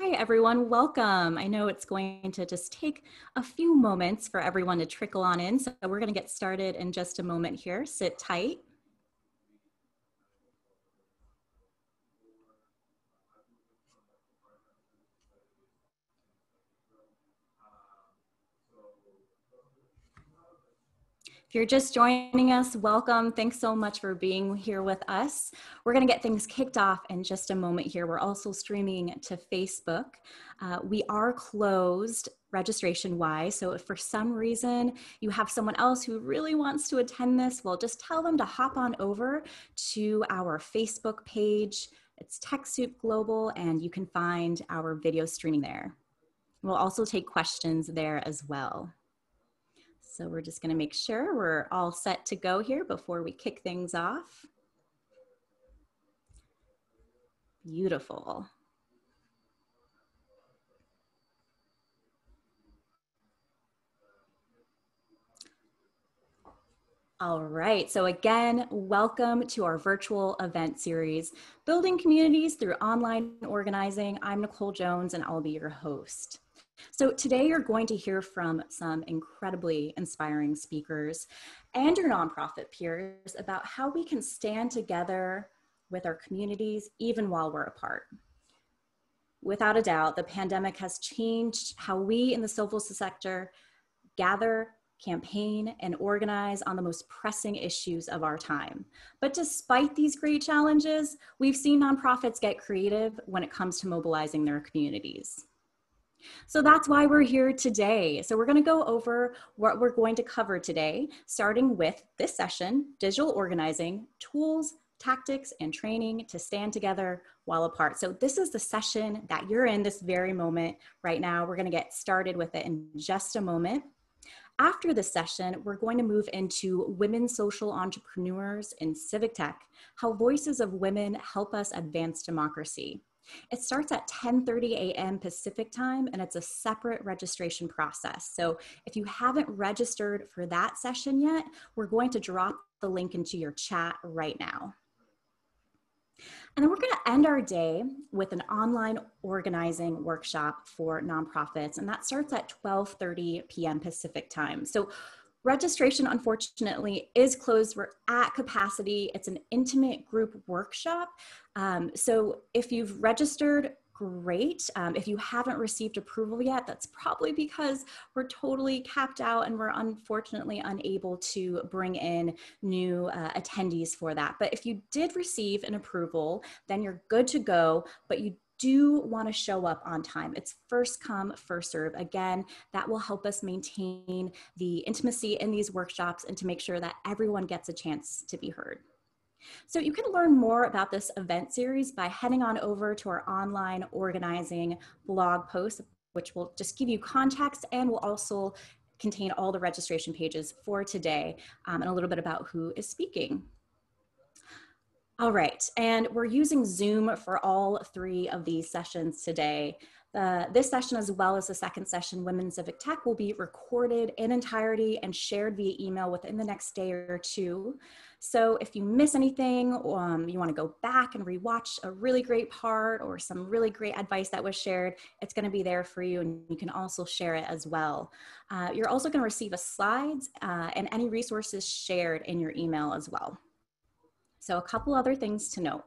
Hi, everyone. Welcome. I know it's going to just take a few moments for everyone to trickle on in, so we're going to get started in just a moment here. Sit tight. If you're just joining us, welcome. Thanks so much for being here with us. We're going to get things kicked off in just a moment here. We're also streaming to Facebook. We are closed registration-wise, so if for some reason you have someone else who really wants to attend this, well, just tell them to hop on over to our Facebook page. It's TechSoup Global, and you can find our video streaming there. We'll also take questions there as well. So we're just going to make sure we're all set to go here before we kick things off. Beautiful. All right, so again, welcome to our virtual event series, Building Communities Through Online Organizing. I'm Nicole Jones, and I'll be your host. So today you're going to hear from some incredibly inspiring speakers and your nonprofit peers about how we can stand together with our communities even while we're apart. Without a doubt, the pandemic has changed how we in the civil sector gather, campaign, and organize on the most pressing issues of our time. But despite these great challenges, we've seen nonprofits get creative when it comes to mobilizing their communities. So that's why we're here today. So we're going to go over what we're going to cover today, starting with this session, Digital Organizing, Tools, Tactics, and Training to Stand Together While Apart. So this is the session that you're in this very moment right now. We're going to get started with it in just a moment. After this session, we're going to move into women social entrepreneurs in civic tech, how voices of women help us advance democracy. It starts at 10:30 a.m. Pacific time, and it's a separate registration process. So if you haven't registered for that session yet, we're going to drop the link into your chat right now. And then we're going to end our day with an online organizing workshop for nonprofits, and that starts at 12:30 p.m. Pacific time. So registration, unfortunately, is closed. We're at capacity. It's an intimate group workshop. So if you've registered, great. If you haven't received approval yet, that's probably because we're totally capped out and we're unfortunately unable to bring in new attendees for that. But if you did receive an approval, then you're good to go, but you do want to show up on time. It's first come, first serve. Again, that will help us maintain the intimacy in these workshops and to make sure that everyone gets a chance to be heard. So you can learn more about this event series by heading on over to our online organizing blog post, which will just give you context and will also contain all the registration pages for today and a little bit about who is speaking. All right, and we're using Zoom for all three of these sessions today. This session, as well as the second session, Women Civic Tech, will be recorded in entirety and shared via email within the next day or two. So if you miss anything, you want to go back and rewatch a really great part or some really great advice that was shared, it's going to be there for you, and you can also share it as well. You're also going to receive a slides and any resources shared in your email as well. So a couple other things to note.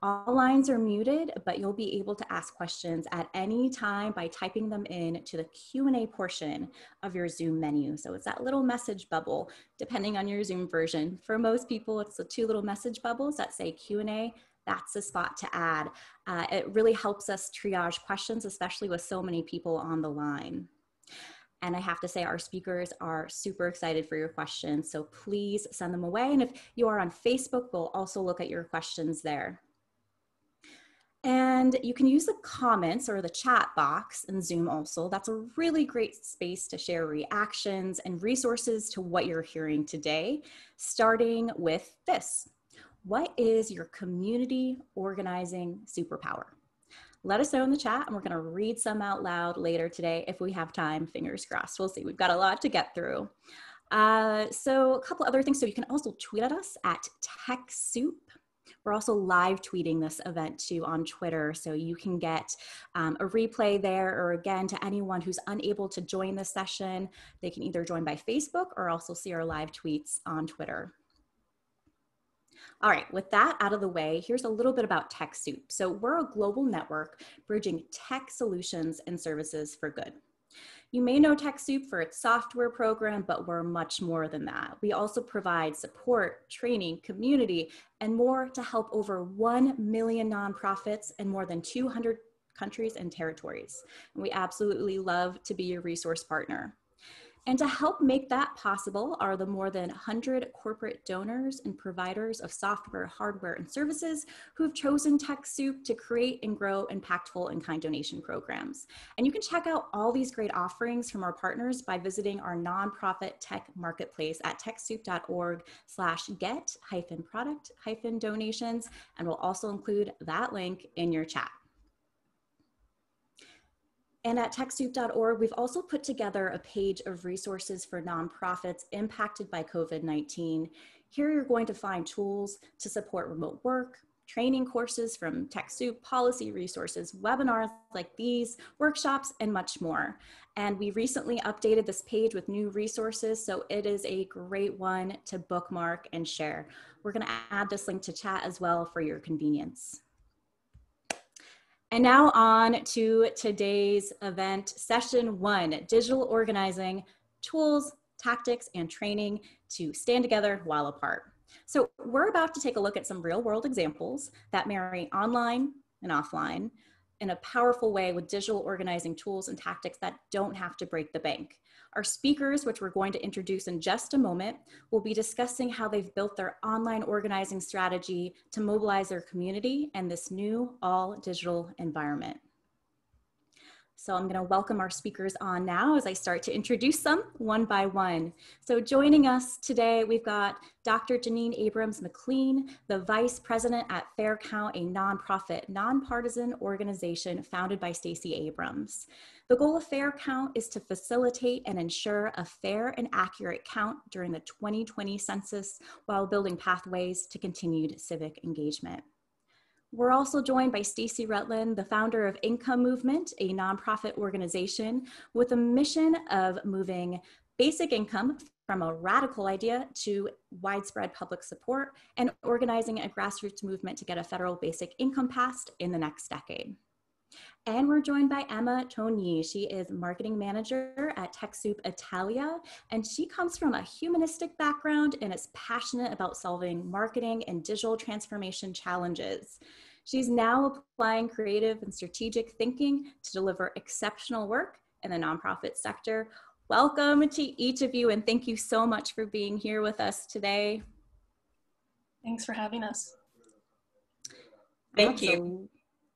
All lines are muted, but you'll be able to ask questions at any time by typing them in to the Q&A portion of your Zoom menu. So it's that little message bubble, depending on your Zoom version. For most people, it's the two little message bubbles that say Q&A. That's the spot to add. It really helps us triage questions, especially with so many people on the line. And I have to say, our speakers are super excited for your questions, so please send them away. And if you are on Facebook, we'll also look at your questions there. And you can use the comments or the chat box in Zoom also. That's a really great space to share reactions and resources to what you're hearing today, starting with this. What is your community organizing superpower? Let us know in the chat, and we're going to read some out loud later today if we have time. Fingers crossed. We'll see. We've got a lot to get through. So a couple other things. So you can also tweet at us at TechSoup. We're also live tweeting this event too on Twitter, so you can get a replay there, or again, to anyone who's unable to join the session, they can either join by Facebook or also see our live tweets on Twitter. All right, with that out of the way, here's a little bit about TechSoup. So we're a global network bridging tech solutions and services for good. You may know TechSoup for its software program, but we're much more than that. We also provide support, training, community, and more to help over 1 million nonprofits in more than 200 countries and territories. And we absolutely love to be your resource partner. And to help make that possible are the more than 100 corporate donors and providers of software, hardware, and services who have chosen TechSoup to create and grow impactful and kind donation programs. And you can check out all these great offerings from our partners by visiting our nonprofit tech marketplace at TechSoup.org/get-product-donations, and we'll also include that link in your chat. And at TechSoup.org, we've also put together a page of resources for nonprofits impacted by COVID-19. Here you're going to find tools to support remote work, training courses from TechSoup, policy resources, webinars like these, workshops, and much more. And we recently updated this page with new resources, so it is a great one to bookmark and share. We're going to add this link to chat as well for your convenience. And now on to today's event, session 1, digital organizing, tools, tactics, and training to stand together while apart. So we're about to take a look at some real world examples that marry online and offline in a powerful way with digital organizing tools and tactics that don't have to break the bank. Our speakers, which we're going to introduce in just a moment, will be discussing how they've built their online organizing strategy to mobilize their community in this new all digital environment. So I'm going to welcome our speakers on now as I start to introduce them one by one. So joining us today, we've got Dr. Janine Abrams-McLean, the Vice President at Fair Count, a nonprofit, nonpartisan organization founded by Stacey Abrams. The goal of Fair Count is to facilitate and ensure a fair and accurate count during the 2020 census while building pathways to continued civic engagement. We're also joined by Stacey Rutland, the founder of Income Movement, a nonprofit organization with a mission of moving basic income from a radical idea to widespread public support and organizing a grassroots movement to get a federal basic income passed in the next decade. And we're joined by Emma Tonyi. She is marketing manager at TechSoup Italia, and she comes from a humanistic background and is passionate about solving marketing and digital transformation challenges. She's now applying creative and strategic thinking to deliver exceptional work in the nonprofit sector. Welcome to each of you, and thank you so much for being here with us today. Thanks for having us. Thank you.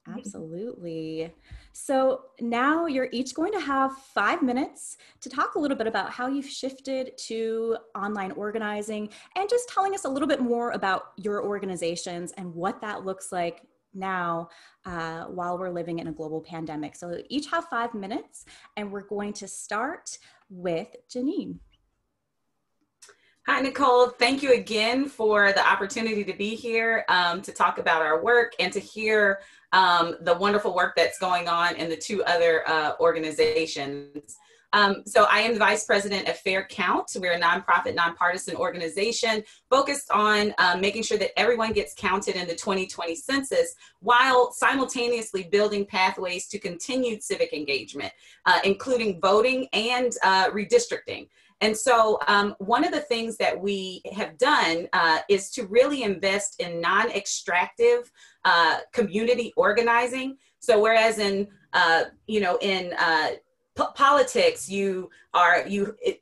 Absolutely. So now you're each going to have 5 minutes to talk a little bit about how you've shifted to online organizing and just telling us a little bit more about your organizations and what that looks like now while we're living in a global pandemic. So each have 5 minutes, and we're going to start with Janine. Hi, Nicole. Thank you again for the opportunity to be here to talk about our work and to hear the wonderful work that's going on in the 2 other organizations. So I am the Vice President of Fair Count. We're a nonprofit, nonpartisan organization focused on making sure that everyone gets counted in the 2020 census while simultaneously building pathways to continued civic engagement, including voting and redistricting. And so one of the things that we have done is to really invest in non-extractive community organizing. So whereas in, politics,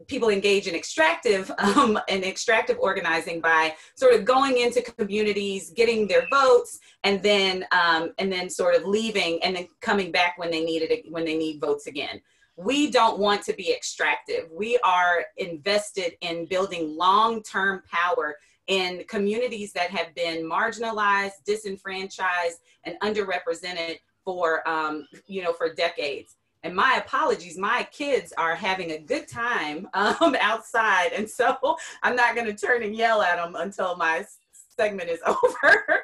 people engage in extractive organizing by sort of going into communities, getting their votes, and then sort of leaving and then coming back when they need votes again. We don't want to be extractive. We are invested in building long-term power in communities that have been marginalized, disenfranchised, and underrepresented for decades. And my apologies, my kids are having a good time outside, and so I'm not going to turn and yell at them until my segment is over.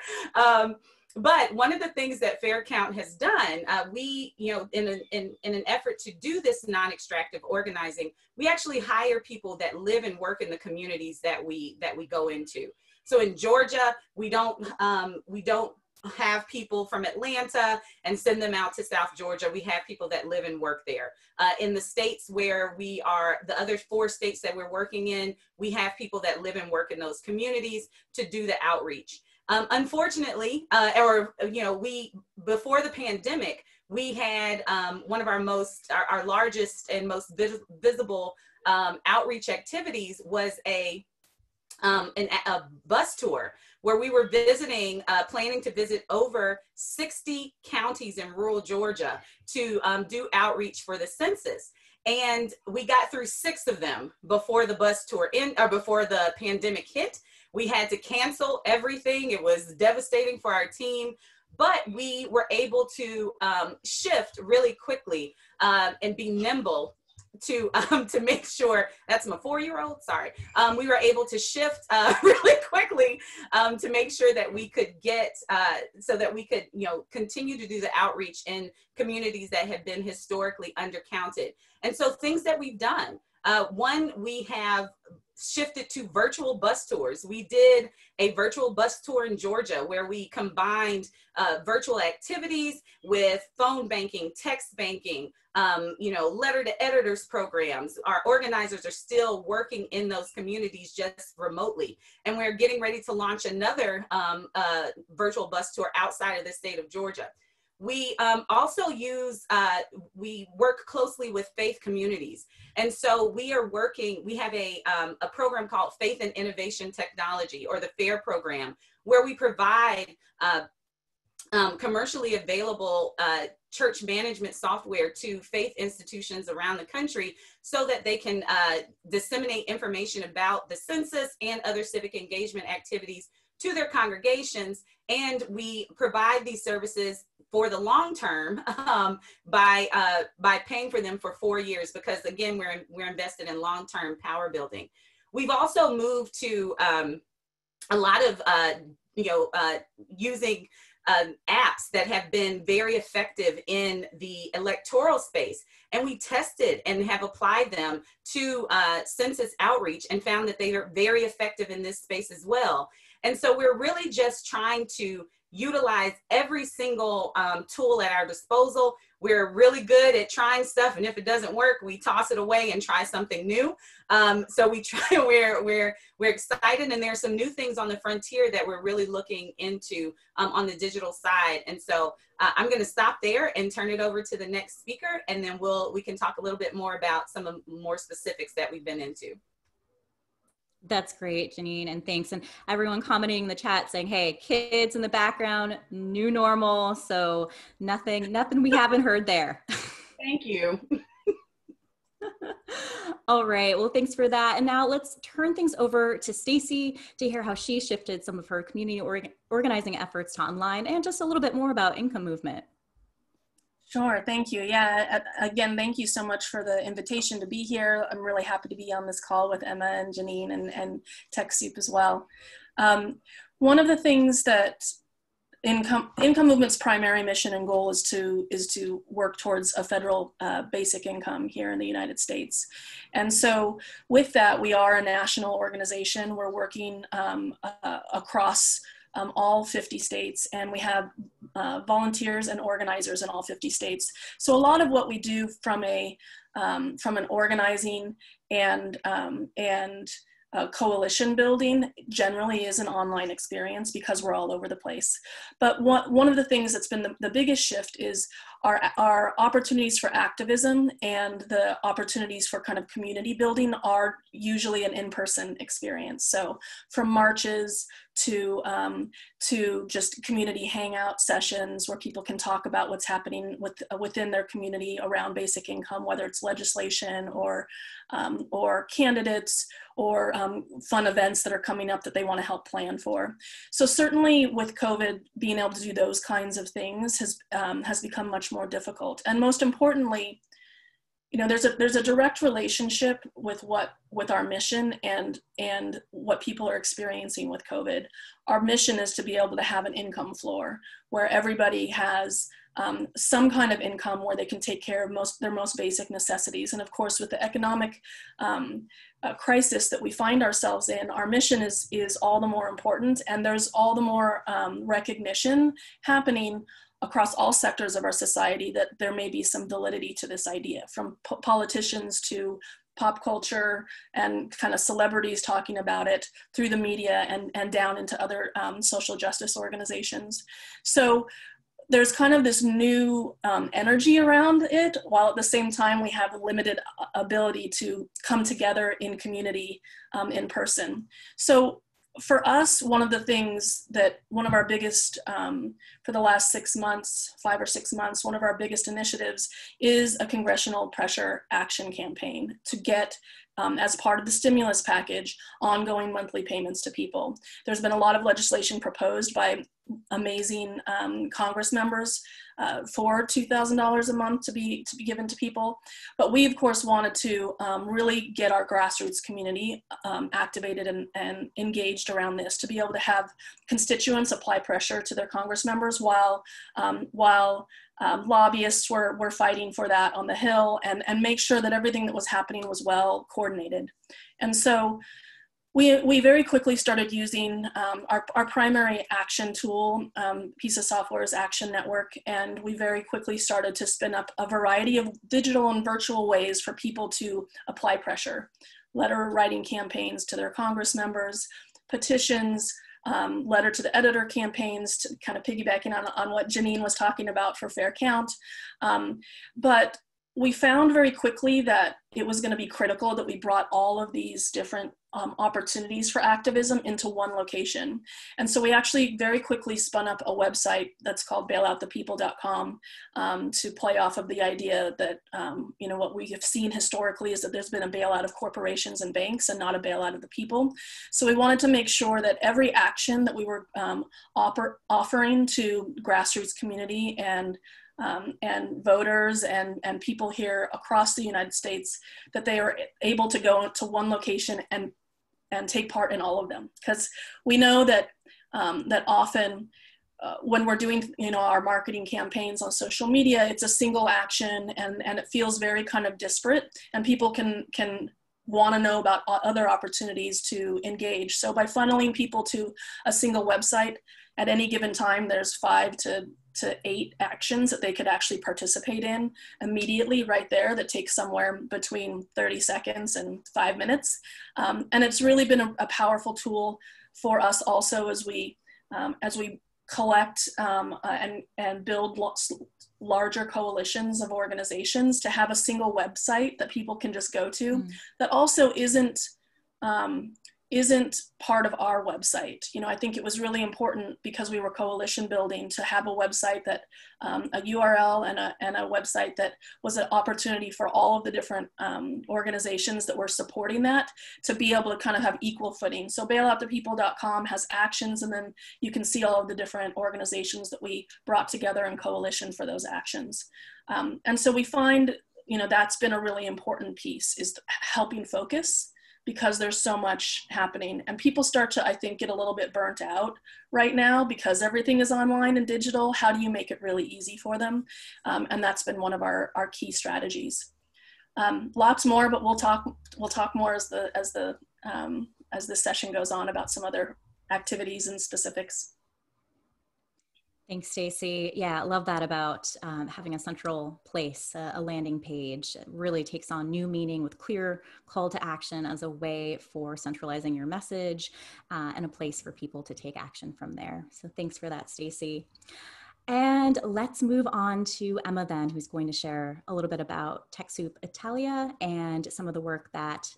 But one of the things that FairCount has done, we, in an effort to do this non-extractive organizing, we actually hire people that live and work in the communities that we go into. So in Georgia, we don't have people from Atlanta and send them out to South Georgia. We have people that live and work there. In the states where we are, the other 4 states that we're working in, we have people that live and work in those communities to do the outreach. Unfortunately, before the pandemic, we had one of our largest and most visible outreach activities was a bus tour where we were planning to visit over 60 counties in rural Georgia to do outreach for the census. And we got through 6 of them before the bus tour before the pandemic hit. We had to cancel everything. It was devastating for our team, but we were able to shift really quickly and be nimble to make sure, that's my 4-year-old, sorry. We were able to shift really quickly to make sure that we could so that we could, continue to do the outreach in communities that have been historically undercounted. And so things that we've done, one, we have shifted to virtual bus tours. We did a virtual bus tour in Georgia where we combined virtual activities with phone banking, text banking, letter to editors programs. Our organizers are still working in those communities just remotely. And we're getting ready to launch another virtual bus tour outside of the state of Georgia. We also we work closely with faith communities. And so we have a program called Faith and Innovation Technology, or the FAIR program, where we provide commercially available church management software to faith institutions around the country so that they can disseminate information about the census and other civic engagement activities to their congregations. And we provide these services for the long term by paying for them for 4 years, because again, we're invested in long-term power building. We've also moved to a lot of using apps that have been very effective in the electoral space. And we tested and have applied them to census outreach and found that they are very effective in this space as well. And so we're really just trying to utilize every single tool at our disposal. We're really good at trying stuff, and if it doesn't work, we toss it away and try something new. So we try. We're excited, and there's some new things on the frontier that we're really looking into on the digital side. And so I'm going to stop there and turn it over to the next speaker, and then we can talk a little bit more about some of more specifics that we've been into. That's great, Janine, and thanks. And everyone commenting in the chat saying, hey, kids in the background, new normal. So nothing we haven't heard there. Thank you. All right, well, thanks for that. And now let's turn things over to Stacy to hear how she shifted some of her community organizing efforts to online, and just a little bit more about income movement. Sure, thank you. Yeah, again, thank you so much for the invitation to be here. I'm really happy to be on this call with Emma and Janine and TechSoup as well. One of the things that Income Movement's primary mission and goal is to work towards a federal basic income here in the United States. And so with that, we are a national organization. We're working across all 50 states, and we have volunteers and organizers in all 50 states. So a lot of what we do from an organizing and coalition building generally is an online experience because we're all over the place. But one of the things that's been the biggest shift is our opportunities for activism, and the opportunities for kind of community building are usually an in-person experience. So from marches to just community hangout sessions where people can talk about what's happening within their community around basic income, whether it's legislation or candidates or fun events that are coming up that they want to help plan for. So certainly with COVID, being able to do those kinds of things has become much more difficult. And most importantly, you know, there's a direct relationship with our mission and what people are experiencing with COVID. Our mission is to be able to have an income floor where everybody has some kind of income where they can take care of their most basic necessities. And of course, with the economic crisis that we find ourselves in, our mission is all the more important, and there's all the more recognition happening across all sectors of our society that there may be some validity to this idea, from politicians to pop culture and kind of celebrities talking about it through the media and down into other social justice organizations. So there's kind of this new energy around it, while at the same time we have a limited ability to come together in community in person. So for us, one of our biggest, for the last 6 months, 5 or 6 months, one of our biggest initiatives is a congressional pressure action campaign to get, as part of the stimulus package, ongoing monthly payments to people. There's been a lot of legislation proposed by amazing Congress members for $2,000 a month to be given to people. But we, of course, wanted to really get our grassroots community activated and engaged around this, to be able to have constituents apply pressure to their Congress members while lobbyists were fighting for that on the Hill, and make sure that everything that was happening was well coordinated. And so we very quickly started using our primary action tool, piece of software is Action Network, and we very quickly started to spin up a variety of digital and virtual ways for people to apply pressure. Letter writing campaigns to their Congress members, petitions, letter to the editor campaigns, to kind of piggybacking on what Janine was talking about for Fair Count. But we found very quickly that it was going to be critical that we brought all of these different opportunities for activism into one location. And so we actually very quickly spun up a website that's called bailoutthepeople.com to play off of the idea that, you know, what we have seen historically is that there's been a bailout of corporations and banks and not a bailout of the people. So we wanted to make sure that every action that we were offering to grassroots community and voters and people here across the United States, that they are able to go to one location and take part in all of them. Because we know that that often when we're doing, you know, our marketing campaigns on social media, it's a single action and it feels very kind of disparate, and people can want to know about other opportunities to engage. So by funneling people to a single website, at any given time, there's 5 to 8 actions that they could actually participate in immediately right there, that takes somewhere between 30 seconds and 5 minutes. And it's really been a powerful tool for us also as we collect and build larger coalitions of organizations, to have a single website that people can just go to that also isn't part of our website. You know, I think it was really important, because we were coalition building, to have a website that, a URL and a website that was an opportunity for all of the different organizations that were supporting that to be able to kind of have equal footing. So bailoutthepeople.com has actions, and then you can see all of the different organizations that we brought together in coalition for those actions. And so we find, you know, that's been a really important piece, is helping focus, because there's so much happening, and people start to, I think, get a little bit burnt out right now because everything is online and digital. How do you make it really easy for them? And that's been one of our key strategies. Lots more, but we'll talk more as the session goes on about some other activities and specifics. Thanks, Stacy. Yeah, I love that about having a central place, a landing page. It really takes on new meaning with clear call to action as a way for centralizing your message and a place for people to take action from there. So thanks for that, Stacy. And let's move on to Emma then, who's going to share a little bit about TechSoup Italia and some of the work that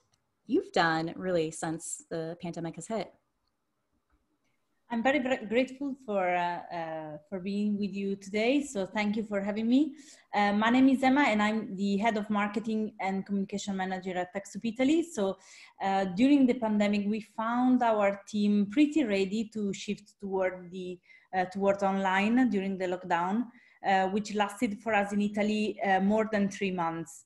you've done really since the pandemic has hit. I'm very, very grateful for being with you today. So thank you for having me. My name is Emma, and I'm the head of marketing and communication manager at TechSoup Italy. So during the pandemic, we found our team pretty ready to shift towards online during the lockdown, which lasted for us in Italy more than 3 months.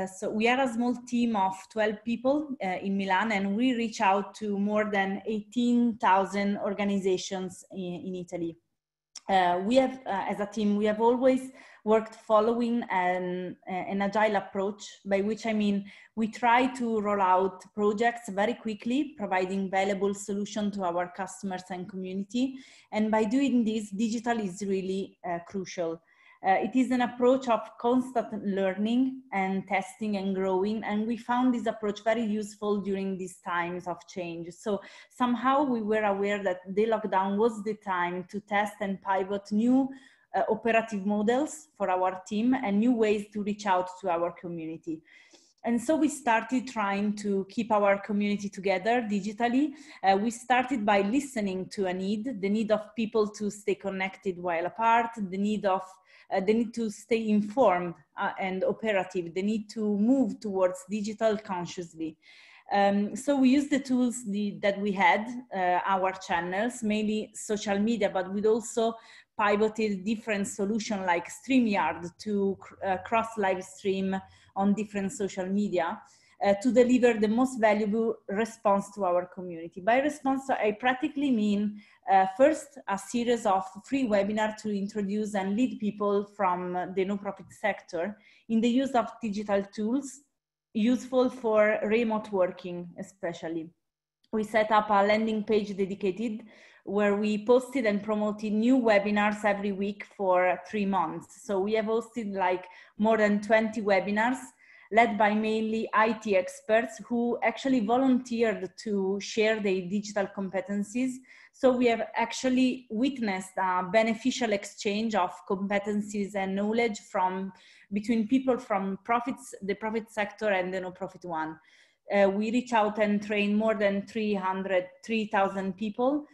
So we are a small team of 12 people in Milan, and we reach out to more than 18,000 organizations in Italy. We have, as a team, we have always worked following an agile approach, by which I mean we try to roll out projects very quickly, providing valuable solutions to our customers and community. And by doing this, digital is really crucial. It is an approach of constant learning and testing and growing, and we found this approach very useful during these times of change. So somehow we were aware that the lockdown was the time to test and pivot new operative models for our team and new ways to reach out to our community. And so we started trying to keep our community together digitally. We started by listening to a need, the need of people to stay connected while apart, the need to stay informed and operative, the need to move towards digital consciously. So we used the tools that we had, our channels, mainly social media, but we'd also pivoted different solutions like StreamYard to cross live stream on different social media to deliver the most valuable response to our community. By response, I practically mean first a series of free webinars to introduce and lead people from the nonprofit sector in the use of digital tools useful for remote working, especially. We set up a landing page dedicated where we posted and promoted new webinars every week for 3 months. So we have hosted like more than 20 webinars led by mainly IT experts who actually volunteered to share their digital competencies. So we have actually witnessed a beneficial exchange of competencies and knowledge between people from the profit sector and the non-profit one. We reach out and train more than 3,000 people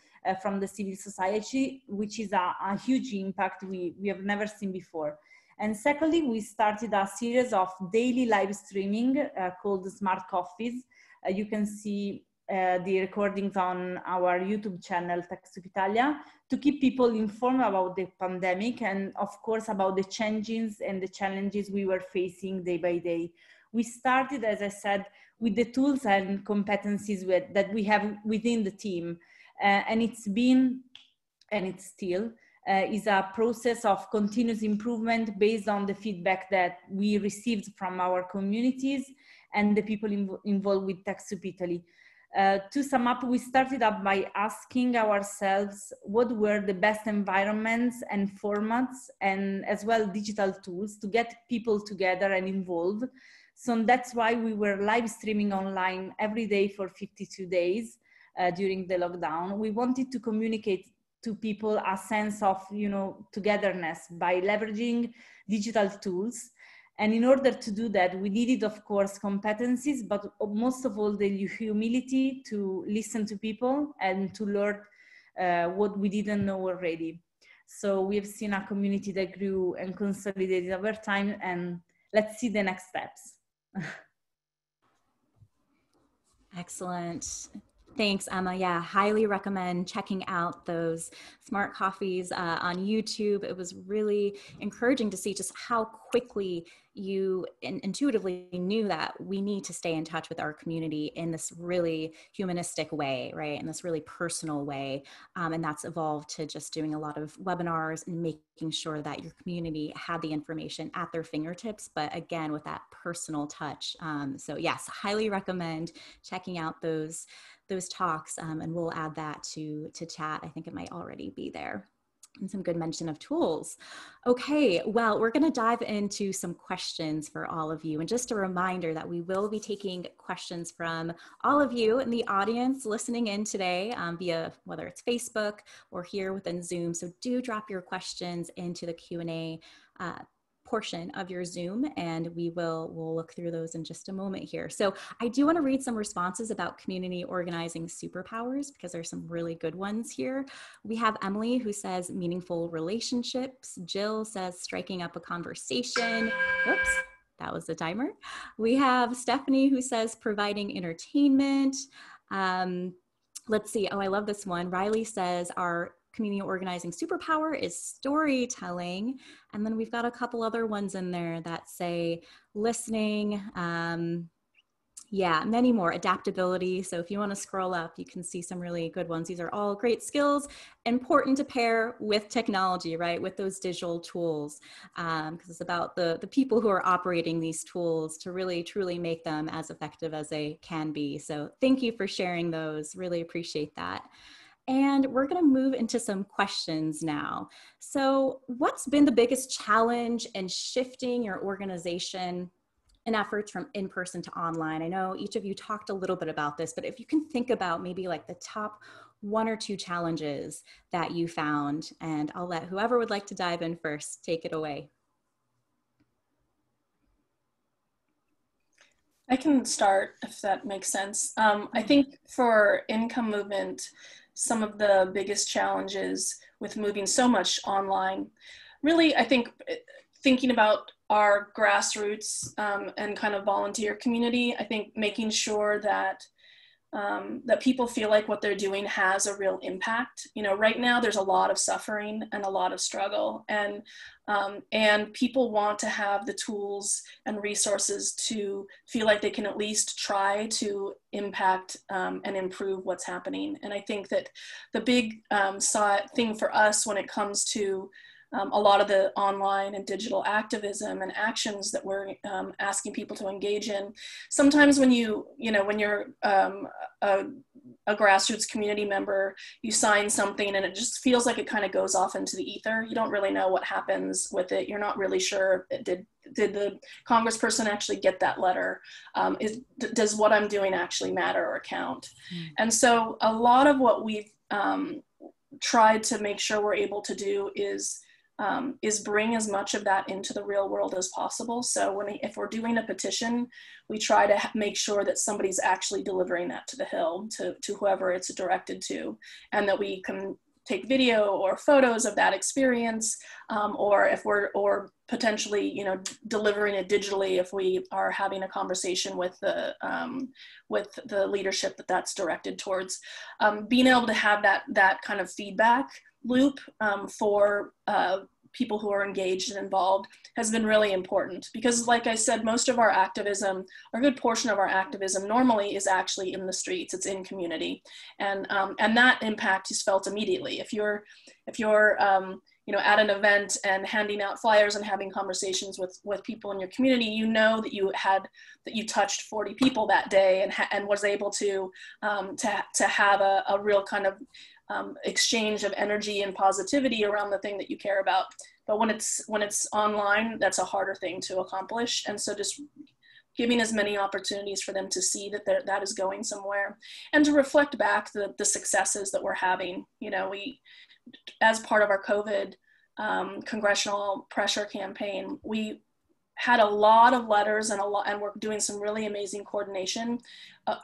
from the civil society, which is a huge impact we have never seen before. And secondly, we started a series of daily live streaming called Smart Coffees. You can see the recordings on our YouTube channel, TechSoup Italia, to keep people informed about the pandemic and of course about the changes and the challenges we were facing day by day. We started, as I said, with the tools and competencies that we have within the team. And it's been, and it's still, is a process of continuous improvement based on the feedback that we received from our communities and the people involved with TechSoup Italy. To sum up, we started up by asking ourselves what were the best environments and formats and as well digital tools to get people together and involved. So that's why we were live streaming online every day for 52 days during the lockdown. We wanted to communicate to people a sense of, togetherness by leveraging digital tools. And in order to do that, we needed, of course, competencies, but most of all, the humility to listen to people and to learn what we didn't know already. So we have seen a community that grew and consolidated over time, and let's see the next steps. Excellent. Thanks, Emma. Yeah, highly recommend checking out those Smart Coffees on YouTube. It was really encouraging to see just how quickly you intuitively knew that we need to stay in touch with our community in this really humanistic way, right? In this really personal way. And that's evolved to just doing a lot of webinars and making sure that your community had the information at their fingertips, but again, with that personal touch. So yes, highly recommend checking out those talks, and we'll add that to chat. I think it might already be there. And some good mention of tools. Okay, well, we're going to dive into some questions for all of you. And just a reminder that we will be taking questions from all of you in the audience listening in today via whether it's Facebook or here within Zoom. So do drop your questions into the Q&A portion of your Zoom, and we'll look through those in just a moment here. So I do want to read some responses about community organizing superpowers because there's some really good ones here. We have Emily who says meaningful relationships. Jill says striking up a conversation. Oops, that was the timer. We have Stephanie who says providing entertainment. Let's see. Oh, I love this one. Riley says our community organizing superpower is storytelling. And then we've got a couple other ones in there that say listening, yeah, many more. Adaptability. So if you want to scroll up, you can see some really good ones. These are all great skills, important to pair with technology, right? With those digital tools, because it's about the people who are operating these tools to really, truly make them as effective as they can be. So thank you for sharing those. Really appreciate that. And we're going to move into some questions now. So what's been the biggest challenge in shifting your organization and efforts from in-person to online? I know each of you talked a little bit about this, but if you can think about maybe like the top 1 or 2 challenges that you found, and I'll let whoever would like to dive in first take it away. I can start if that makes sense. I think for Income Movement, some of the biggest challenges with moving so much online, really, I think thinking about our grassroots and kind of volunteer community, I think making sure that that people feel like what they're doing has a real impact. You know, right now there's a lot of suffering and a lot of struggle, and people want to have the tools and resources to feel like they can at least try to impact and improve what's happening. And I think that the big thing for us when it comes to a lot of the online and digital activism and actions that we're asking people to engage in. Sometimes when when you're a grassroots community member, you sign something and it just feels like it kind of goes off into the ether. You don't really know what happens with it. You're not really sure, did the congressperson actually get that letter? Does what I'm doing actually matter or count? And so a lot of what we've tried to make sure we're able to do is bring as much of that into the real world as possible. So if we're doing a petition, we try to make sure that somebody's actually delivering that to the Hill, to whoever it's directed to, and that we can take video or photos of that experience, or potentially, delivering it digitally if we are having a conversation with the leadership that's directed towards. Being able to have that kind of feedback loop for people who are engaged and involved has been really important, because like I said, most of our activism, or a good portion of our activism normally is actually in the streets, it's in community, and that impact is felt immediately. If you're at an event and handing out flyers and having conversations with people in your community, you know that you touched 40 people that day and was able to have a real kind of exchange of energy and positivity around the thing that you care about. But when it's online, that's a harder thing to accomplish. And so just giving as many opportunities for them to see that is going somewhere, and to reflect back the successes that we're having. We, as part of our COVID congressional pressure campaign, we had a lot of letters and we're doing some really amazing coordination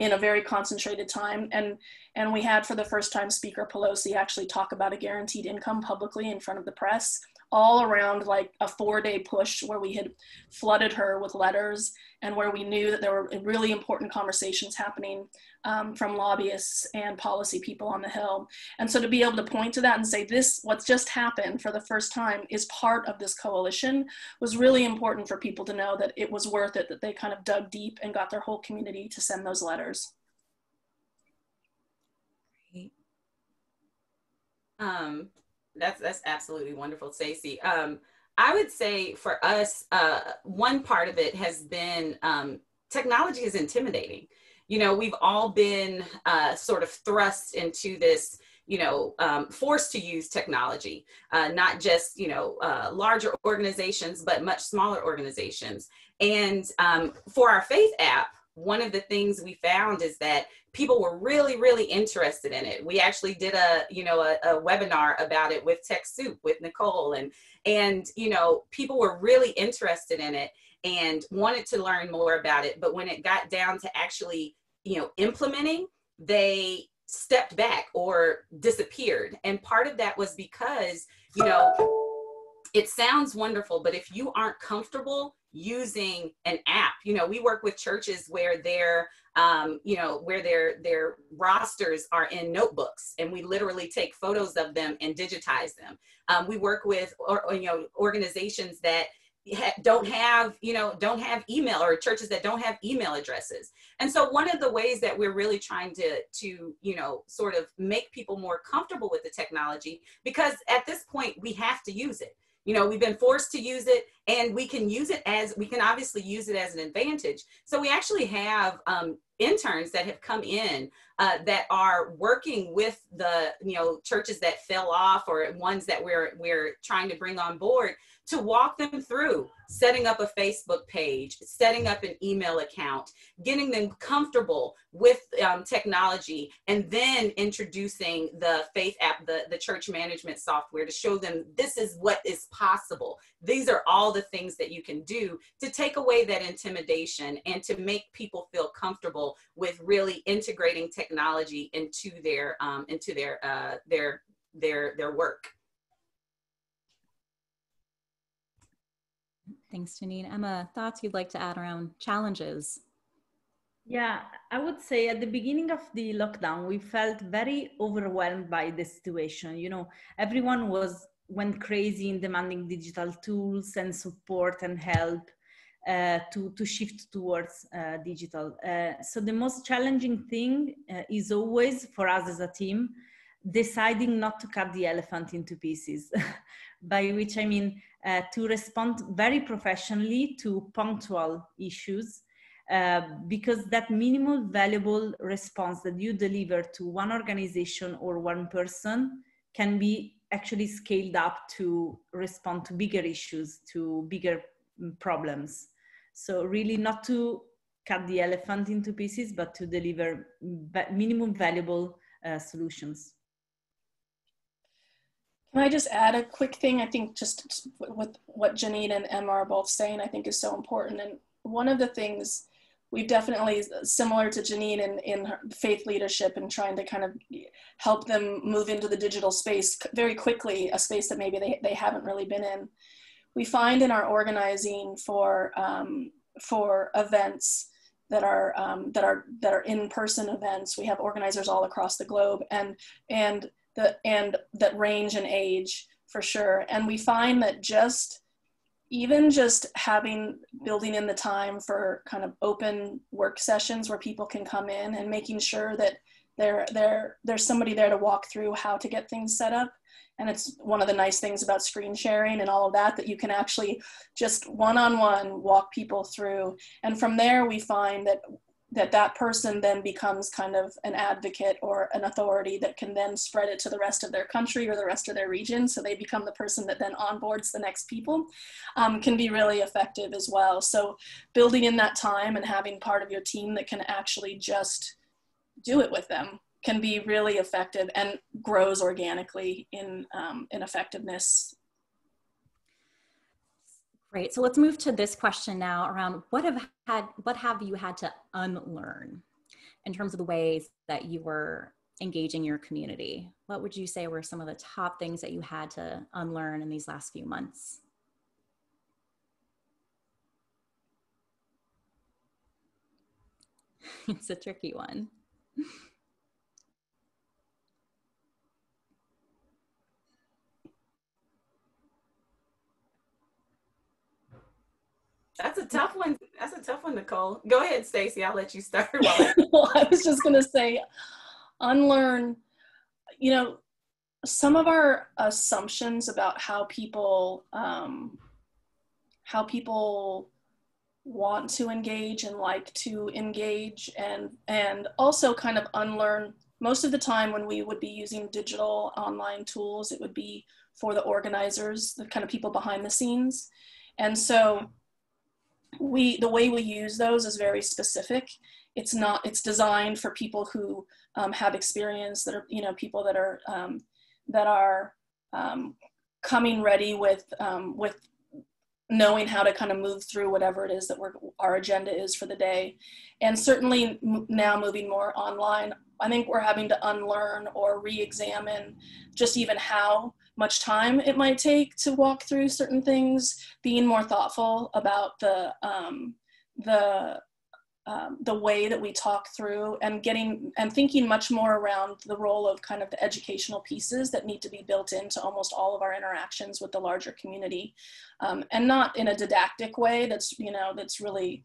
in a very concentrated time. And we had, for the first time, Speaker Pelosi actually talk about a guaranteed income publicly in front of the press, all around like a 4-day push where we had flooded her with letters, and where we knew that there were really important conversations happening from lobbyists and policy people on the Hill. And so to be able to point to that and say, what's just happened for the first time is part of this coalition, was really important for people to know that it was worth it, that they kind of dug deep and got their whole community to send those letters. Great. That's absolutely wonderful, Stacey. I would say for us, one part of it has been technology is intimidating. We've all been sort of thrust into this, forced to use technology, not just, larger organizations, but much smaller organizations. And for our Faith app, one of the things we found is that people were really, really interested in it. We actually did a webinar about it with TechSoup, with Nicole, and people were really interested in it and wanted to learn more about it. But when it got down to actually, implementing, they stepped back or disappeared. And part of that was because, it sounds wonderful, but if you aren't comfortable using an app, we work with churches where where their rosters are in notebooks, and we literally take photos of them and digitize them. We work with organizations that don't have email, or churches that don't have email addresses. And so one of the ways that we're really trying to sort of make people more comfortable with the technology, because at this point we have to use it. We've been forced to use it, and we can obviously use it as an advantage. So we actually have interns that have come in that are working with the churches that fell off, or ones that we're trying to bring on board, to walk them through setting up a Facebook page, setting up an email account, getting them comfortable with technology, and then introducing the Faith app, the church management software, to show them this is what is possible. These are all the things that you can do to take away that intimidation and to make people feel comfortable with really integrating technology into their work. Thanks, Janine. Emma, thoughts you'd like to add around challenges? Yeah, I would say at the beginning of the lockdown, we felt very overwhelmed by the situation. Everyone went crazy in demanding digital tools and support and help to shift towards digital. So the most challenging thing is always, for us as a team, deciding not to cut the elephant into pieces, by which I mean to respond very professionally to punctual issues, because that minimal valuable response that you deliver to one organization or one person can be actually scaled up to respond to bigger issues, to bigger problems. So really not to cut the elephant into pieces, but to deliver minimum valuable solutions. Can I just add a quick thing? I think just with what Janine and Emma are both saying, I think is so important. And one of the things we've definitely, similar to Janine in her faith leadership and trying to kind of help them move into the digital space very quickly, a space that maybe they haven't really been in. We find in our organizing for events that are in-person events, we have organizers all across the globe, and that range in age for sure. And we find that even just building in the time for kind of open work sessions where people can come in, and making sure that there's somebody there to walk through how to get things set up. And it's one of the nice things about screen sharing and all of that, that you can actually just one-on-one walk people through. And from there, we find that person then becomes kind of an advocate or an authority that can then spread it to the rest of their country or the rest of their region. So they become the person that then onboards the next people, can be really effective as well. So building in that time and having part of your team that can actually just do it with them can be really effective and grows organically in effectiveness. Great. So let's move to this question now around what have you had to unlearn in terms of the ways that you were engaging your community? What would you say were some of the top things that you had to unlearn in these last few months? It's a tricky one. That's a tough one. That's a tough one, Nicole. Go ahead, Stacey. I'll let you start. Well, I was just going to say, unlearn, some of our assumptions about how people want to engage and like to engage, and also kind of unlearn. Most of the time when we would be using digital online tools, it would be for the organizers, the kind of people behind the scenes. And so the way we use those is very specific. It's designed for people who have experience, that are, people that are coming ready with knowing how to kind of move through whatever it is that our agenda is for the day. And certainly now moving more online, I think we're having to unlearn or re-examine just even how much time it might take to walk through certain things, being more thoughtful about the way that we talk through, and thinking much more around the role of kind of the educational pieces that need to be built into almost all of our interactions with the larger community, and not in a didactic way that's, you know, that's really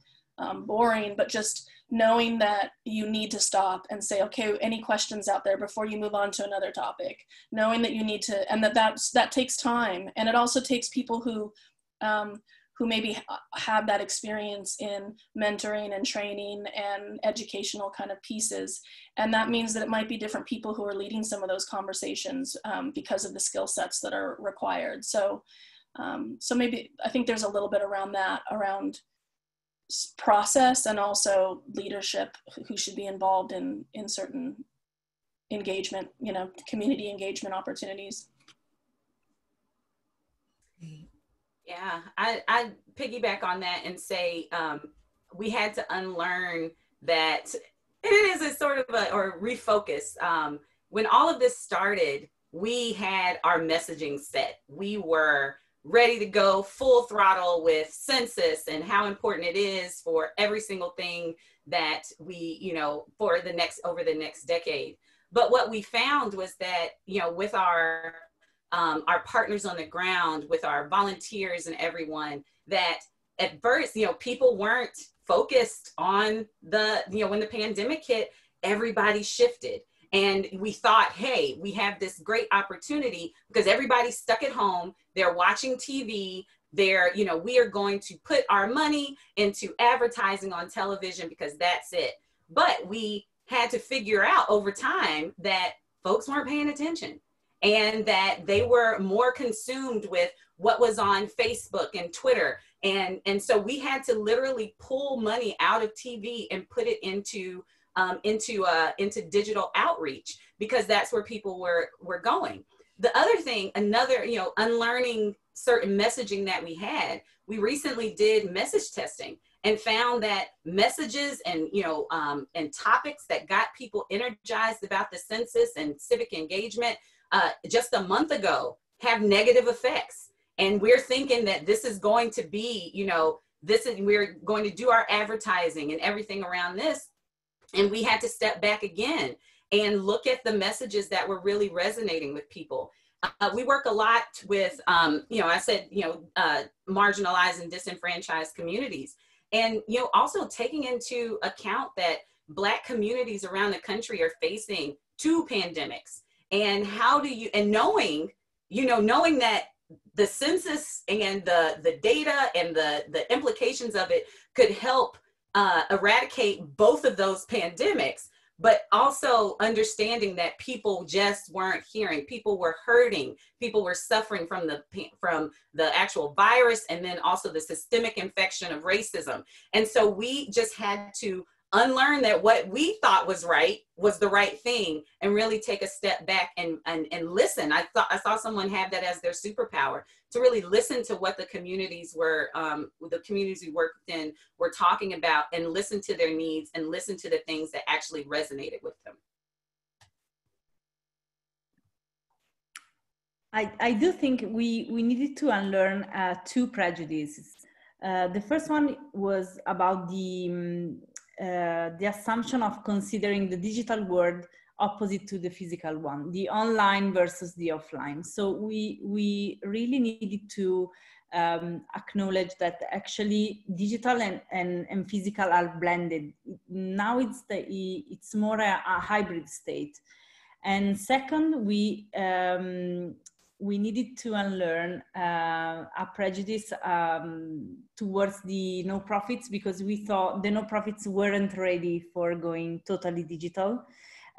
boring, but just knowing that you need to stop and say, okay, any questions out there before you move on to another topic, knowing that you need to, and that takes time. And it also takes people who maybe have that experience in mentoring and training and educational kind of pieces. And that means that it might be different people who are leading some of those conversations because of the skill sets that are required. So, so maybe, I think there's a little bit around that, around process, and also leadership who should be involved in certain engagement, you know, community engagement opportunities. Yeah, I piggyback on that and say we had to unlearn that it is a sort of or refocus. When all of this started, we had our messaging set. We were ready to go full throttle with census and how important it is for every single thing that we, you know, for the over the next decade. But what we found was that, you know, with our partners on the ground, with our volunteers and everyone, that at first, you know, people weren't focused on the, you know, when the pandemic hit, everybody shifted. And we thought, hey, we have this great opportunity because everybody's stuck at home. They're watching TV. They're, you know, we are going to put our money into advertising on television because that's it. But we had to figure out over time that folks weren't paying attention, and that they were more consumed with what was on Facebook and Twitter. And so we had to literally pull money out of TV and put it into digital outreach, because that's where people were going. The other thing, another, you know, unlearning certain messaging that we had, we recently did message testing and found that messages and, you know, and topics that got people energized about the census and civic engagement just a month ago have negative effects. And we're thinking that this is going to be, you know, we're going to do our advertising and everything around this. And we had to step back again and look at the messages that were really resonating with people. We work a lot with, you know, I said, you know, marginalized and disenfranchised communities. And, you know, also taking into account that Black communities around the country are facing 2 pandemics. And how do you, and knowing, you know, knowing that the census and the data and the implications of it could help eradicate both of those pandemics, but also understanding that people just weren't hearing, people were hurting, people were suffering from the actual virus, and then also the systemic infection of racism. And so we just had to unlearn that what we thought was right was the right thing, and really take a step back and listen. I saw someone have that as their superpower, to really listen to what the communities were, the communities we worked in were talking about, and listen to their needs and listen to the things that actually resonated with them. I do think we needed to unlearn 2 prejudices. The first one was about the assumption of considering the digital world opposite to the physical one, the online versus the offline. So we really needed to acknowledge that actually digital and physical are blended. Now it's more a hybrid state. And second, we needed to unlearn a prejudice towards the no-profits, because we thought the no-profits weren't ready for going totally digital.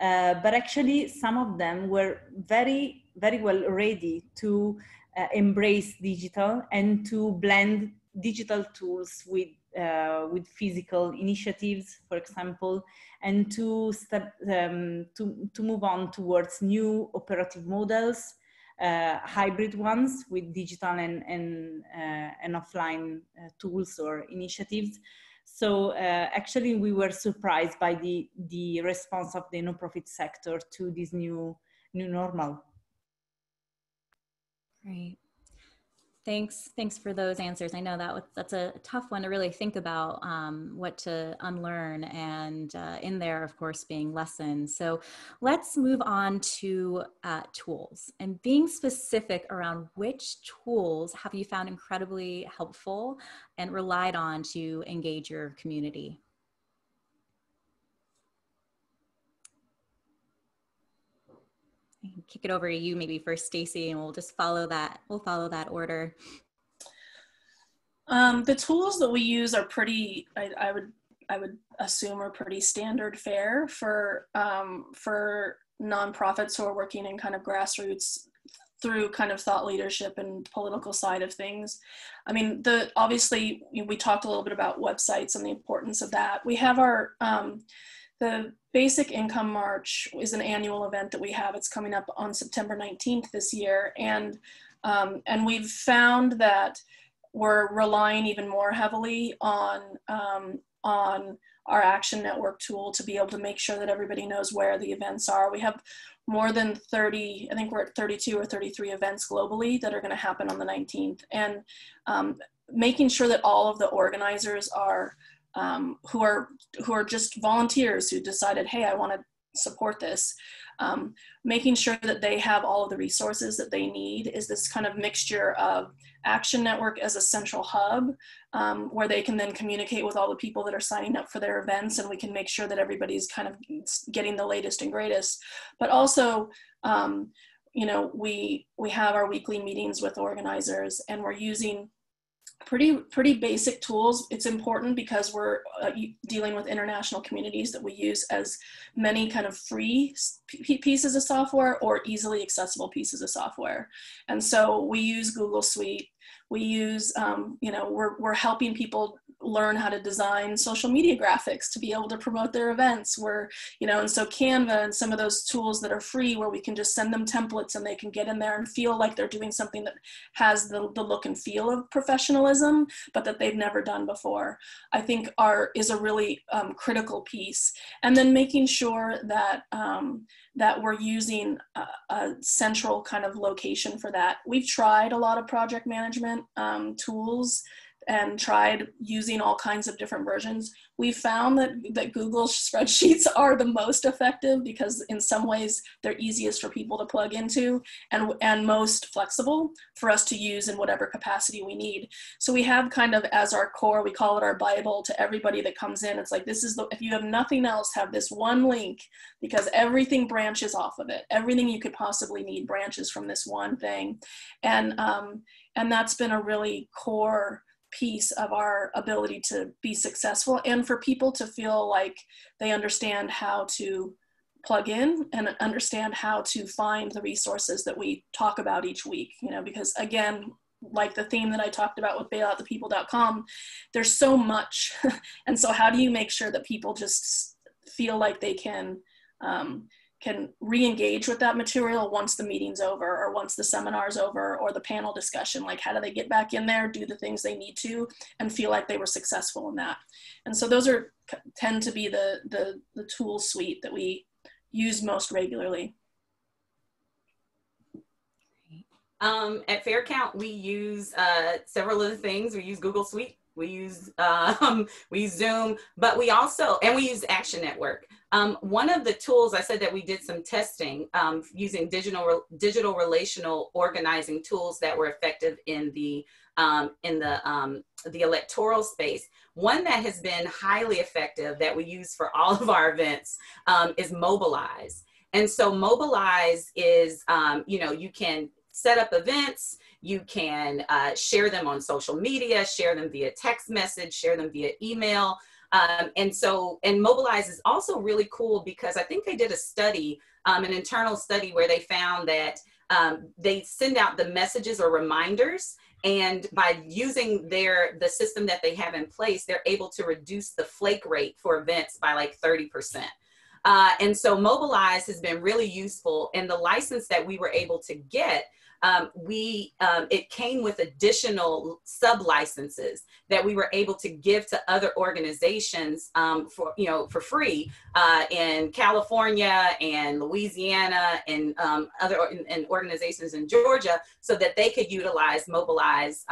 But actually, some of them were very, very well ready to embrace digital and to blend digital tools with physical initiatives, for example, and to move on towards new operative models, hybrid ones with digital and offline tools or initiatives. So actually, we were surprised by the response of the nonprofit sector to this new normal. Great. Thanks for those answers. I know that's a tough one to really think about, what to unlearn, and in there, of course, being lessons. So let's move on to tools, and being specific around which tools have you found incredibly helpful and relied on to engage your community? Kick it over to you maybe first, Stacy, and we'll just follow that. We'll follow that order. The tools that we use are pretty, I would assume, are pretty standard fare for nonprofits who are working in kind of grassroots through kind of thought leadership and political side of things. I mean, obviously we talked a little bit about websites and the importance of that. We have our the Basic Income March is an annual event that we have. It's coming up on September 19th this year. And we've found that we're relying even more heavily on our Action Network tool to be able to make sure that everybody knows where the events are. We have more than 30, I think we're at 32 or 33 events globally that are going to happen on the 19th. And making sure that all of the organizers are who are just volunteers who decided, hey, I want to support this, making sure that they have all of the resources that they need is this kind of mixture of Action Network as a central hub, where they can then communicate with all the people that are signing up for their events, and we can make sure that everybody's kind of getting the latest and greatest. But also, you know, we have our weekly meetings with organizers, and we're using pretty basic tools. It's important because we're dealing with international communities that we use as many kind of free pieces of software or easily accessible pieces of software. And so we use Google Suite. We use, you know, we're helping people learn how to design social media graphics to be able to promote their events. We're, you know, and so Canva and some of those tools that are free where we can just send them templates and they can get in there and feel like they're doing something that has the look and feel of professionalism, but that they've never done before, I think is a really critical piece. And then making sure that that we're using a central kind of location for that. We've tried a lot of project management tools and tried using all kinds of different versions. We found that Google spreadsheets are the most effective because in some ways they're easiest for people to plug into and most flexible for us to use in whatever capacity we need. So we have kind of as our core, we call it our Bible to everybody that comes in. It's like, this is if you have nothing else, have this one link because everything branches off of it. Everything you could possibly need branches from this one thing. And that's been a really core piece of our ability to be successful and for people to feel like they understand how to plug in and understand how to find the resources that we talk about each week, you know, because again, like the theme that I talked about with bailoutthepeople.com, there's so much. And so how do you make sure that people just feel like they can re-engage with that material once the meeting's over or once the seminar's over or the panel discussion? Like, how do they get back in there, do the things they need to, and feel like they were successful in that? And so those tend to be the tool suite that we use most regularly. At FairCount, we use several of the things. We use Google Suite, we use Zoom, but we use Action Network. One of the tools, I said that we did some testing using digital relational organizing tools that were effective in the electoral space. One that has been highly effective that we use for all of our events is Mobilize. And so Mobilize is, you know, you can set up events, you can share them on social media, share them via text message, share them via email. And Mobilize is also really cool because I think they did a study, an internal study where they found that they send out the messages or reminders, and by using the system that they have in place, they're able to reduce the flake rate for events by like 30%. And so Mobilize has been really useful, and the license that we were able to get it came with additional sub-licenses that we were able to give to other organizations for free in California and Louisiana and other organizations in Georgia, so that they could mobilize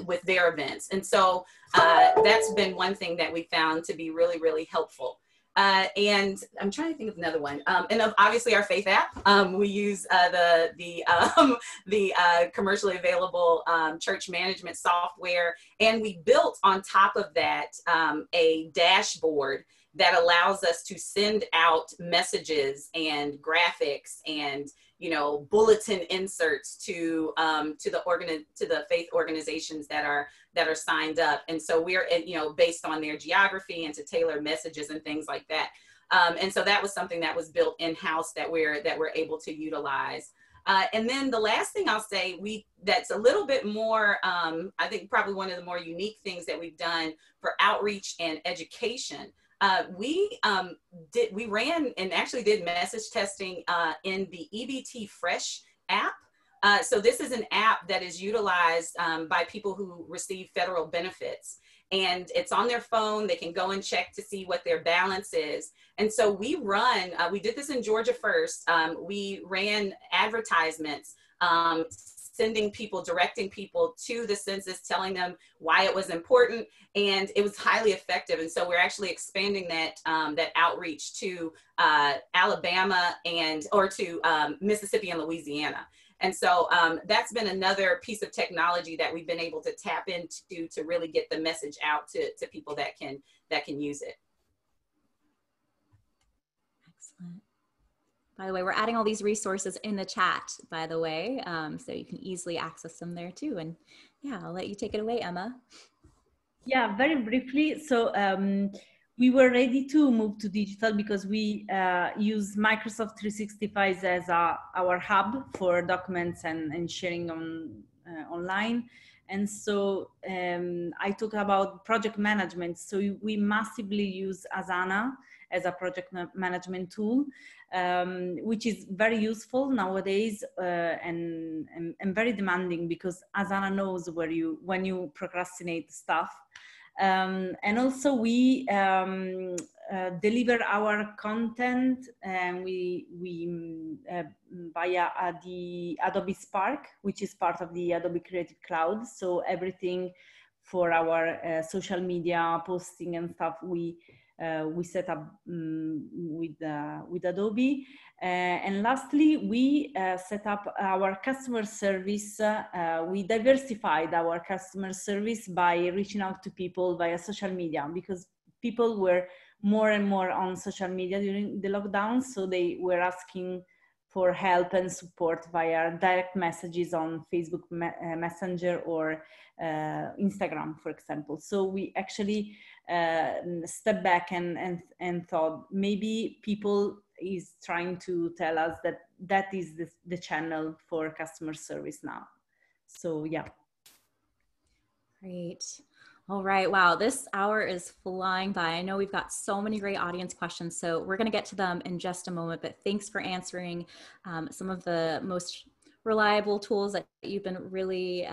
with their events. And so that's been one thing that we found to be really, really helpful. And I'm trying to think of another one. And obviously our Faith app. We use the commercially available church management software, and we built on top of that a dashboard that allows us to send out messages and graphics and bulletin inserts to the faith organizations that are signed up. And so we're based on their geography and to tailor messages and things like that. And so that was something that was built in-house that we're able to utilize. And then the last thing I'll say, that's a little bit more, I think probably one of the more unique things that we've done for outreach and education. We ran and actually did message testing in the EBT Fresh app. So this is an app that is utilized by people who receive federal benefits, and it's on their phone. They can go and check to see what their balance is. And so we did this in Georgia first. We ran advertisements, directing people to the census, telling them why it was important, and it was highly effective. And so we're actually expanding that outreach to Alabama or to Mississippi and Louisiana. And so that's been another piece of technology that we've been able to tap into to really get the message out to people that can use it. Excellent. By the way, we're adding all these resources in the chat, by the way, so you can easily access them there too. And yeah, I'll let you take it away, Emma. Yeah, very briefly. So we were ready to move to digital because we use Microsoft 365 as our hub for documents and sharing online. And so I talk about project management. So we massively use Asana as a project management tool, which is very useful nowadays and very demanding, because Asana knows when you procrastinate stuff. And also we deliver our content via the Adobe Spark, which is part of the Adobe Creative Cloud. So everything for our social media posting and stuff, we set up with Adobe. And lastly, we set up our customer service. We diversified our customer service by reaching out to people via social media, because people were more and more on social media during the lockdown. So they were asking for help and support via direct messages on Facebook Messenger or Instagram, for example. So we actually stepped back and thought maybe people is trying to tell us that is the channel for customer service now. So yeah. Great. All right. Wow. This hour is flying by. I know we've got so many great audience questions, so we're going to get to them in just a moment, but thanks for answering some of the most reliable tools that you've been really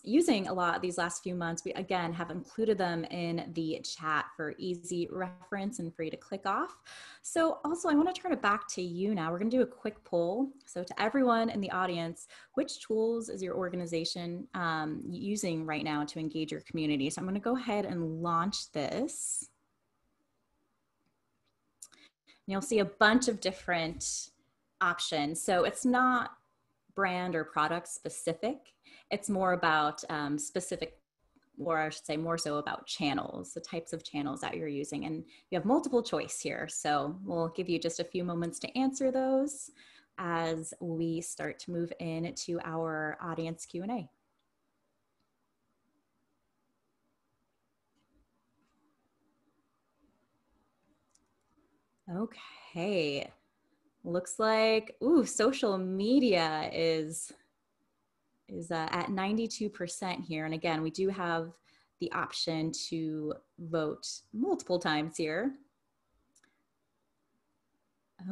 using a lot these last few months. We, again, have included them in the chat for easy reference and for you to click off. So also, I want to turn it back to you now. We're going to do a quick poll. So to everyone in the audience, which tools is your organization using right now to engage your community? So I'm going to go ahead and launch this. And you'll see a bunch of different options. So it's not brand or product specific. It's more about specific, or I should say more so about channels, the types of channels that you're using. And you have multiple choice here. So we'll give you just a few moments to answer those as we start to move into our audience Q&A. Okay. Looks like, social media is at 92% here. And again, we do have the option to vote multiple times here.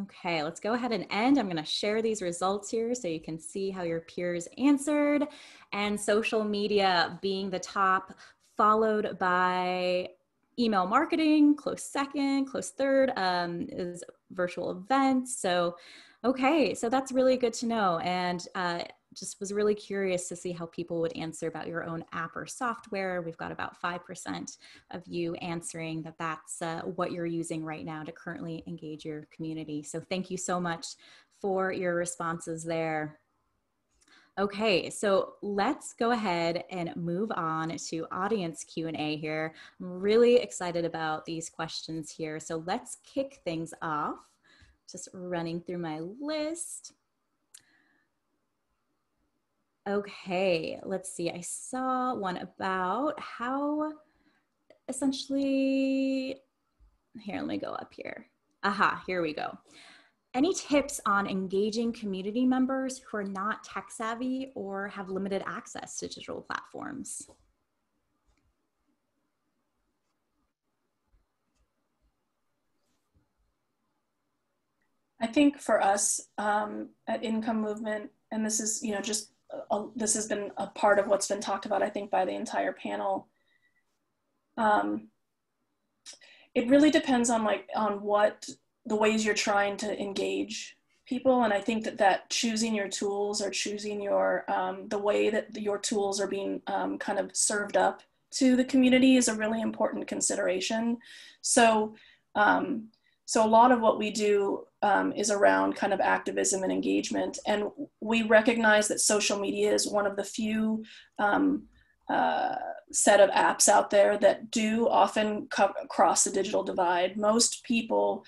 Okay, let's go ahead and end. I'm going to share these results here so you can see how your peers answered. And social media being the top, followed by email marketing, close second, close third is virtual events. So, okay, so that's really good to know. And just was really curious to see how people would answer about your own app or software. We've got about 5% of you answering that that's what you're using right now to currently engage your community. So thank you so much for your responses there. Okay, so let's go ahead and move on to audience Q&A here. I'm really excited about these questions here. So let's kick things off. Just running through my list. Okay, let's see. I saw one about how essentially, here, let me go up here. Aha, here we go. Any tips on engaging community members who are not tech savvy or have limited access to digital platforms? I think for us at Income Movement, and this is, you know, just this has been a part of what's been talked about, I think, by the entire panel. It really depends on what the ways you're trying to engage people, and I think that choosing your tools or choosing your the way that your tools are being kind of served up to the community is a really important consideration. So. So a lot of what we do is around kind of activism and engagement. And we recognize that social media is one of the few set of apps out there that do often cross the digital divide. Most people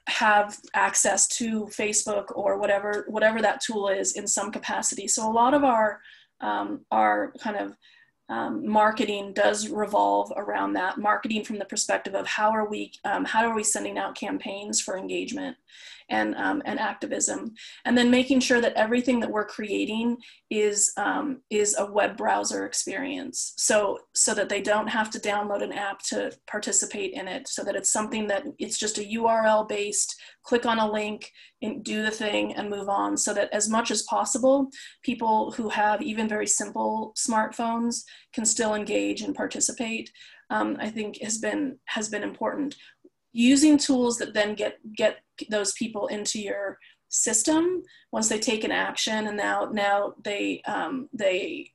have access to Facebook or whatever that tool is in some capacity. So a lot of our kind of marketing does revolve around that. Marketing from the perspective of how are we sending out campaigns for engagement and activism, and then making sure that everything that we're creating is a web browser experience, so that they don't have to download an app to participate in it, so that it's something that it's just a URL based, click on a link and do the thing and move on, so that as much as possible, people who have even very simple smartphones can still engage and participate. I think has been important. Using tools that then get those people into your system once they take an action, and now they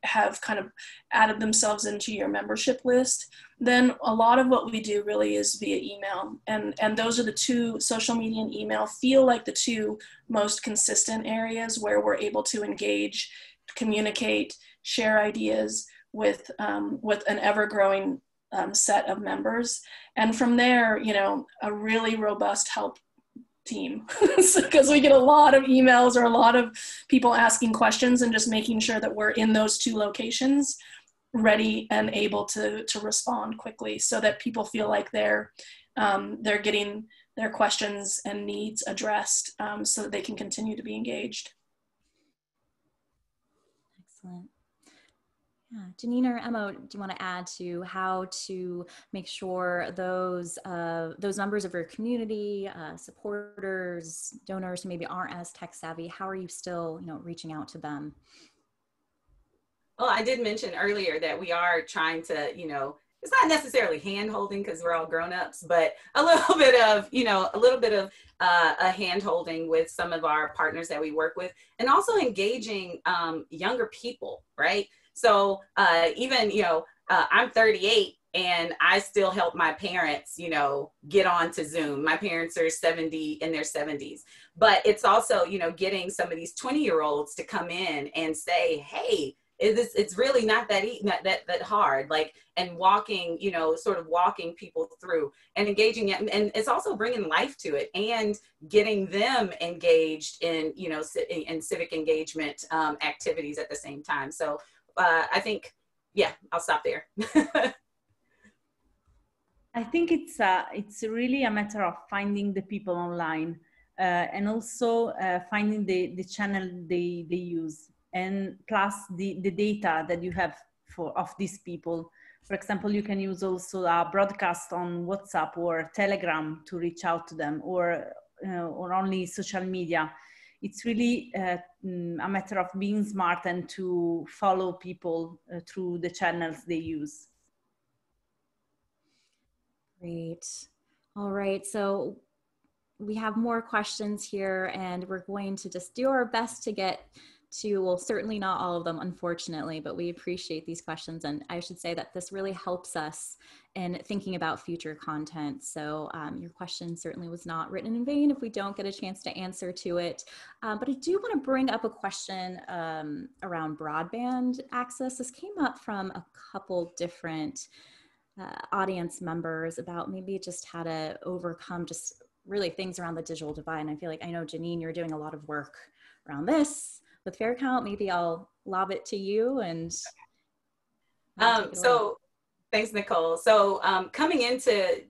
have kind of added themselves into your membership list. Then a lot of what we do really is via email, and those are the two, social media and email, feel like the two most consistent areas where we're able to engage, communicate, share ideas with an ever-growing set of members. And from there, you know, a really robust help team, because we get a lot of emails or a lot of people asking questions, and just making sure that we're in those two locations ready and able to respond quickly, so that people feel like they're getting their questions and needs addressed, so that they can continue to be engaged. Excellent. Yeah. Janine or Emma, do you want to add to how to make sure those members of your community, supporters, donors who maybe aren't as tech savvy, how are you still, you know, reaching out to them? Well, I did mention earlier that we are trying to, you know, it's not necessarily hand holding because we're all grown-ups, but a little bit of, you know, a hand holding with some of our partners that we work with, and also engaging younger people, right? So even, you know, I'm 38 and I still help my parents, you know, get onto Zoom. My parents are 70, in their 70s, but it's also, you know, getting some of these 20-year-olds to come in and say, hey, it's really not that hard, like, and walking, you know, sort of walking people through and engaging it. And it's also bringing life to it and getting them engaged in, you know, in civic engagement activities at the same time. So I think, yeah, I'll stop there. I think it's really a matter of finding the people online and also finding the channel they use, and plus the data that you have of these people. For example, you can use also a broadcast on WhatsApp or Telegram to reach out to them, or or only social media. It's really a matter of being smart and to follow people through the channels they use. Great. All right. So we have more questions here, and we're going to just do our best to get to, well, certainly not all of them, unfortunately, but we appreciate these questions. And I should say that this really helps us in thinking about future content. So your question certainly was not written in vain if we don't get a chance to answer to it. But I do want to bring up a question around broadband access. This came up from a couple different audience members about maybe just how to overcome just really things around the digital divide. And I feel like, I know, Janine, you're doing a lot of work around this with Fair Count. Maybe I'll lob it to you and so thanks, Nicole. So coming into,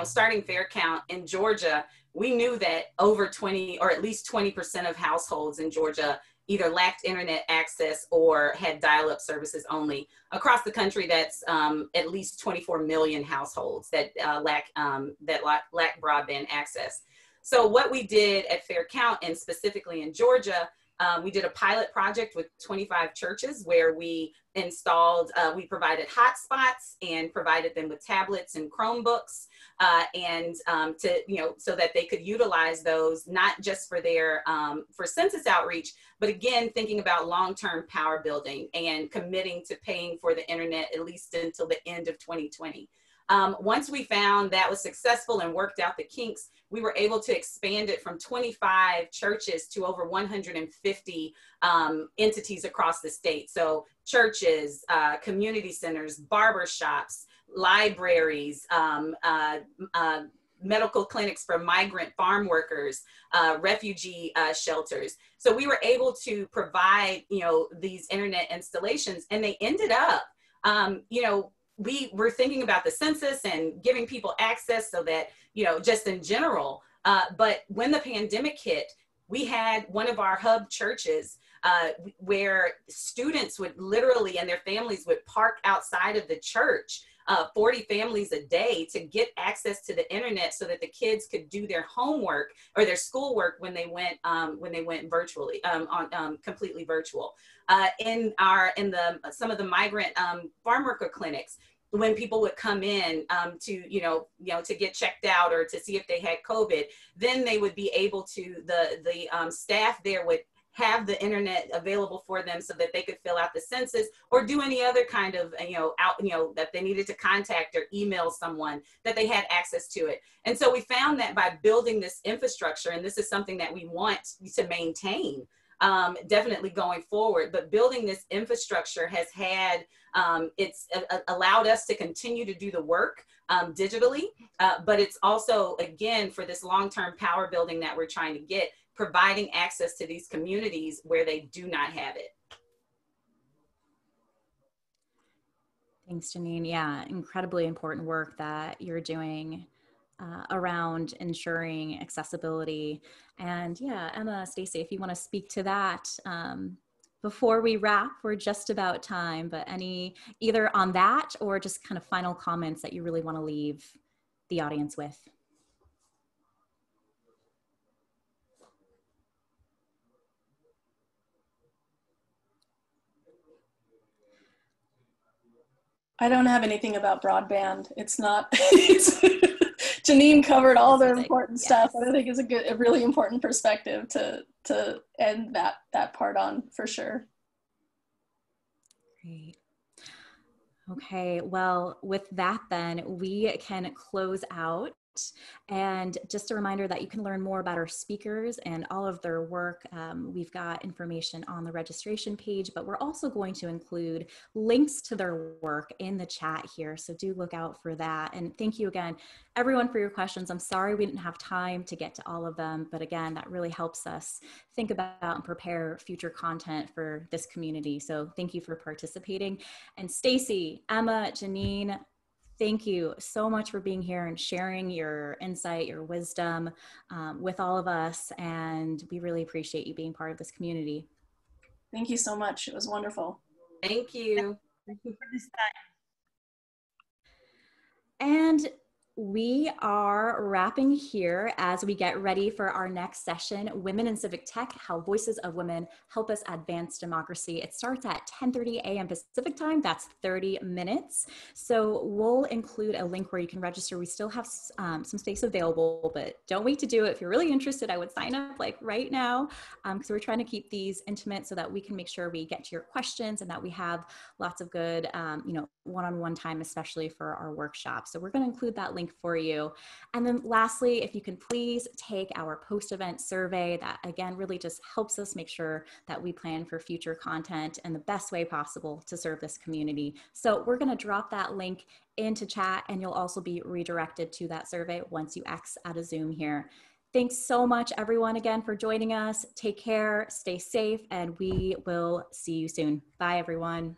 starting Fair Count in Georgia, we knew that over 20 or at least 20% of households in Georgia either lacked internet access or had dial-up services only. Across the country, that's at least 24 million households that lack broadband access. So what we did at Fair Count, and specifically in Georgia, we did a pilot project with 25 churches where we installed, we provided hotspots and provided them with tablets and Chromebooks, so that they could utilize those, not just for their, for census outreach, but again, thinking about long-term power building and committing to paying for the internet at least until the end of 2020. Once we found that was successful and worked out the kinks, we were able to expand it from 25 churches to over 150 entities across the state. So churches, community centers, barbershops, libraries, medical clinics for migrant farm workers, refugee shelters. So we were able to provide, these internet installations, and they ended up, we were thinking about the census and giving people access so that, just in general. But when the pandemic hit, we had one of our hub churches where students would literally, and their families would park outside of the church, 40 families a day, to get access to the internet so that the kids could do their homework or their schoolwork when they went virtually, completely virtual. Some of the migrant farm worker clinics, when people would come in to get checked out or to see if they had COVID, then they would be able to, the staff there would have the internet available for them so that they could fill out the census or do any other kind of, that they needed to contact or email someone, that they had access to it. And so we found that by building this infrastructure, and this is something that we want to maintain, definitely going forward, but building this infrastructure has had, it's allowed us to continue to do the work digitally, but it's also, again, for this long-term power building that we're trying to get, providing access to these communities where they do not have it. Thanks, Janine. Yeah, incredibly important work that you're doing around ensuring accessibility. And yeah, Emma, Stacy, if you want to speak to that before we wrap, we're just about time, but any, either on that or just kind of final comments that you really want to leave the audience with. I don't have anything about broadband. It's not, Janine covered all the important stuff, and I think it's a really important perspective to end that part on, for sure. Great. Okay, well, with that then, we can close out. And just a reminder that you can learn more about our speakers and all of their work. We've got information on the registration page, but we're also going to include links to their work in the chat here. So do look out for that. And thank you again, everyone, for your questions. I'm sorry we didn't have time to get to all of them, but again, that really helps us think about and prepare future content for this community. So thank you for participating. And Stacy, Emma, Janine, thank you so much for being here and sharing your insight, your wisdom with all of us. And we really appreciate you being part of this community. Thank you so much. It was wonderful. Thank you. Thank you for this time. And We are wrapping here as we get ready for our next session, Women in Civic Tech, How Voices of Women Help Us Advance Democracy. It starts at 10:30 a.m. Pacific time. That's 30 minutes. So we'll include a link where you can register. We still have some space available, but don't wait to do it. If you're really interested, I would sign up like right now, because we're trying to keep these intimate so that we can make sure we get to your questions and that we have lots of good, one-on-one time, especially for our workshop. So we're going to include that link for you. And then lastly, if you can please take our post-event survey, that again really just helps us make sure that we plan for future content in the best way possible to serve this community. So we're going to drop that link into chat, and you'll also be redirected to that survey once you exit out of Zoom here. Thanks so much, everyone, again, for joining us. Take care, stay safe, and we will see you soon. Bye, everyone.